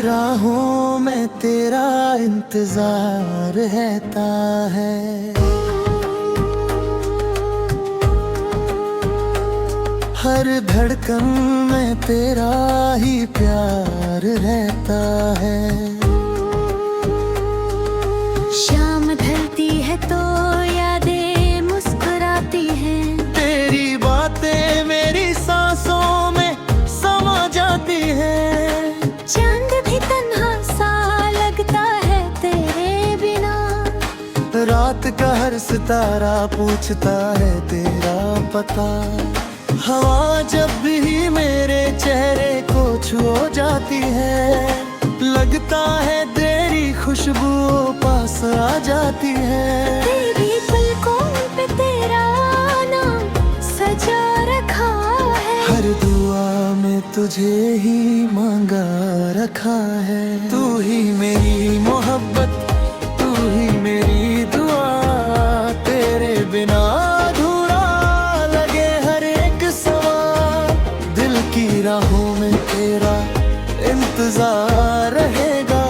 राहों में तेरा इंतजार रहता है। हर धड़कन में तेरा ही प्यार रहता है। शाम ढलती है तो यादें मुस्कुराती हैं। तेरी बातें मेरी सांसों में समा जाती हैं। चांद भी तन्हा सा लगता है तेरे बिना। रात का हर सितारा पूछता है तेरा पता। हवा जब भी मेरे चेहरे को छू जाती है, लगता है तेरी खुशबू पास आ जाती है। तेरी पलकों पे तेरा नाम सजा रखा है। हर दुआ में तुझे ही मांगा रखा है। तू ही मेरी मोहब्बत, तू ही मेरी दुआ। तेरे बिना अधूरा लगे हर एक सवाल। दिल की राहों में तेरा इंतजार रहेगा।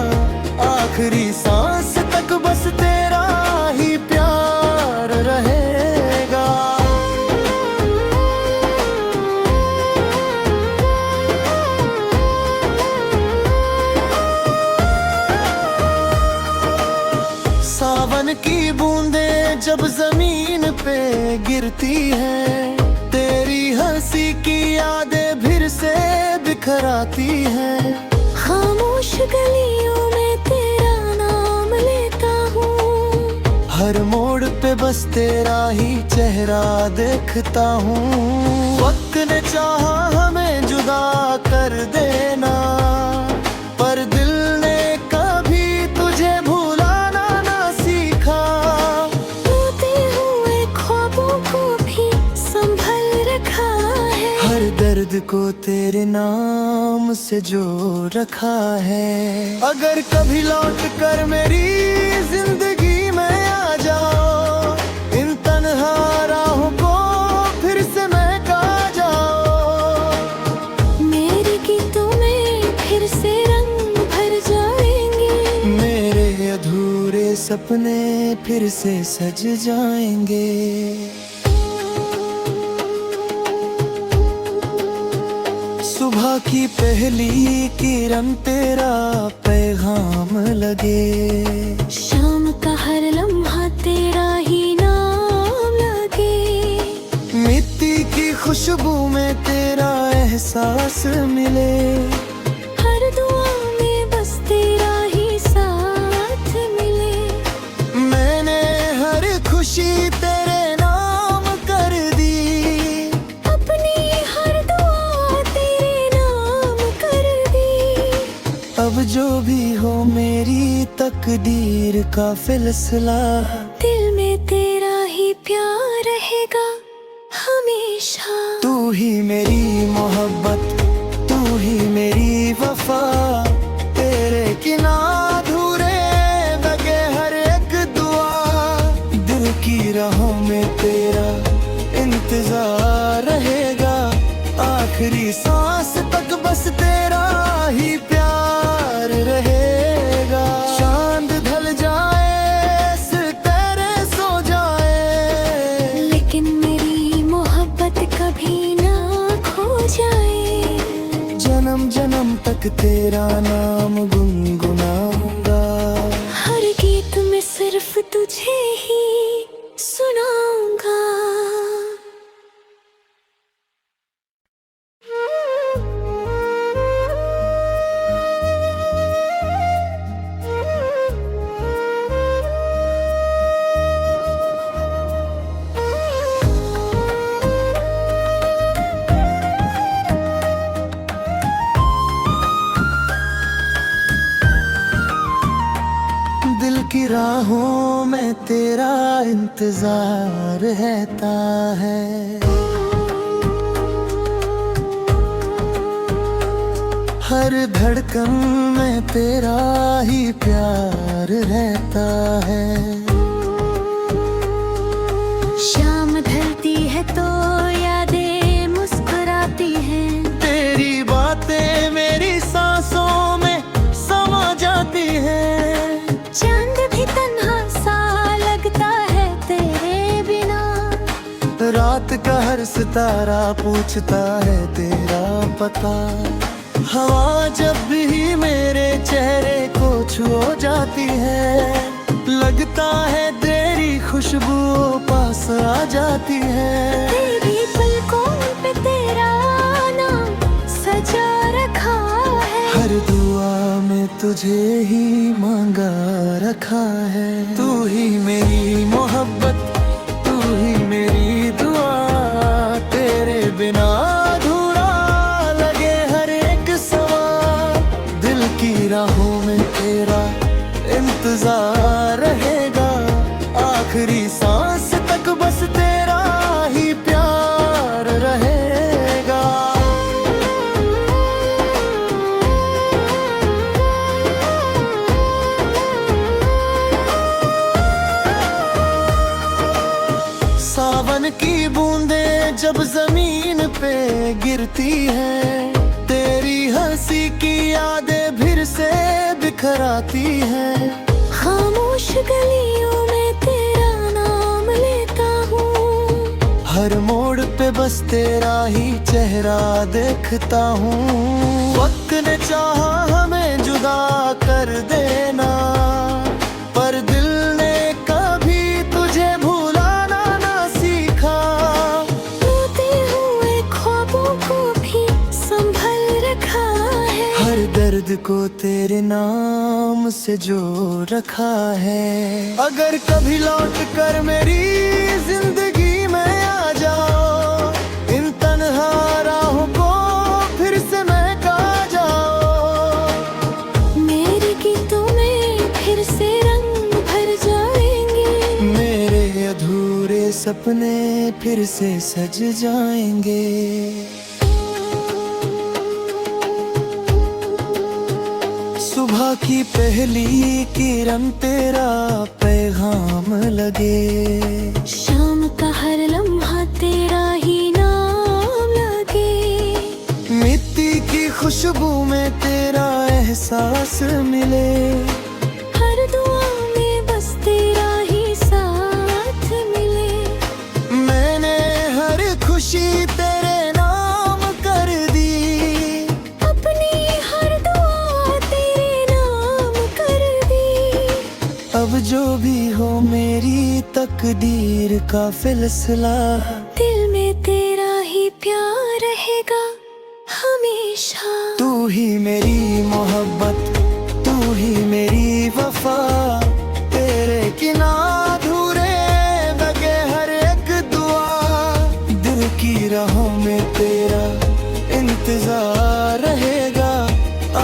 आखिरी सांस तक बस तेरा ही प्यार रहेगा। सावन की बूंदें जब जमीन पे गिरती हैं, तेरी हंसी की यादें फिर से बिखर आती हैं। खामोश गलियों में तेरा नाम लेता हूँ। हर मोड़ पे बस तेरा ही चेहरा देखता हूँ। वक्त ने चाहा हमें जुदा कर देना, पर दिल ने कभी तुझे भुलाना ना सीखा। टूटे हुए ख्वाबों को भी संभल रखा है। हर दर्द को तेरे नाम से जो रखा है। अगर कभी लौट कर मेरी जिंदगी में आ जाओ, इन तन्हा राहों को फिर से महका जाओ। मेरे गीतों में फिर से रंग भर जाएंगे। मेरे अधूरे सपने फिर से सज जाएंगे। सुबह की पहली किरण तेरा पैगाम लगे। शाम का हर लम्हा तेरा ही नाम लगे। मिट्टी की खुशबू में तेरा एहसास मिले। हर दुआ में बस तेरा ही साथ मिले। मैंने हर खुशी तेरे नाम कर दी। अपनी हर दुआ तेरे नाम कर दी। अब जो भी हो मेरी तकदीर का फैसला। दिल में तेरा ही प्यार रहेगा हमेशा। तू ही मेरी मोहब्बत, तू ही मेरी वफा। तेरे किना अधूरे लगे हर एक दुआ। दिल की राहों में तेरा इंतजार रहेगा। आखिरी सांस तक बस तेरा ही प्यार रहेगा। चांद ढल जाए, सितारे सो जाए, लेकिन मेरी मोहब्बत कभी ना खो जाए। जन्म जन्म तक तेरा नाम गुनगुनाऊंगा। हर गीत में सिर्फ तुझे ही सुनाऊंगा। दिल की राहों में तेरा इंतजार रहता है। हर धड़कन में तेरा ही प्यार रहता है। शाम ढलती है तो यादें मुस्कुराती हैं। तेरी बातें मेरी सांसों में रात का हर सितारा पूछता है तेरा पता। हवा जब भी मेरे चेहरे को छू जाती है, लगता है तेरी खुशबू पास आ जाती है। तेरी पलकों पे तेरा नाम सजा रखा है, हर दुआ में तुझे ही मांगा रखा है। तू ही मेरी मोहब्बत, तू ही मेरी दुआ, तेरे बिना अधूरा लगे हर एक सवाल। दिल की राहों में तेरा इंतजार रहेगा, आखिरी सांस तक बस तेरा ही प्यार रहेगा। सावन की बूंदें जब जमीन पे गिरती है, तेरी हंसी की यादें फिर से बिखर आती है। खामोश गलियों में तेरा नाम लेता हूँ, हर मोड़ पे बस तेरा ही चेहरा देखता हूँ। वक्त ने चाहा हमें जुदा कर देना, पर दिल ने कभी तुझे भुलाना ना सीखा। टूटे हुए ख्वाबों को भी संभल रखा है, हर दर्द को तेरे नाम से जो रखा है। अगर कभी लौट कर मेरी जिंदगी में आ जाओ, इन तन्हा राहों को फिर से महका जाओ। मेरे गीतों में फिर से रंग भर जाएंगे, मेरे अधूरे सपने फिर से सज जाएंगे। सुबह की पहली किरण तेरा पैगाम लगे, शाम का हर लम्हा तेरा ही नाम लगे। मिट्टी की खुशबू में तेरा एहसास मिले, हर दुआ में बस तेरा ही साथ मिले। मैंने हर खुशी तेरे नाम कर दी, अपनी हर दुआ तेरे नाम कर दी। अब जो भी हो मेरी तकदीर का फैसला, दिल में तेरा ही प्यार रहेगा हमेशा। तू ही मेरी मोहब्बत, तू ही मेरी वफा, तेरे किना अधूरे लगे हर एक दुआ। दिल की राहों में तेरा इंतजार रहेगा,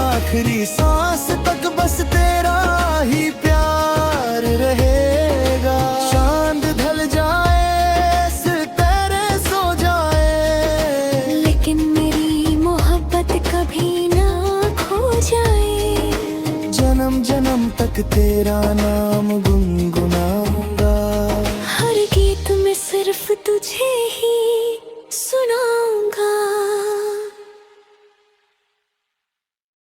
आखिरी सांस तक बस तेरा ही प्यार रहेगा। चांद ढल जाए सितारे सो जाए, लेकिन मेरी मोहब्बत कभी ना खो जाए। जन्म जन्म तक तेरा नाम गुनगुनाऊंगा। हर गीत में सिर्फ तुझे ही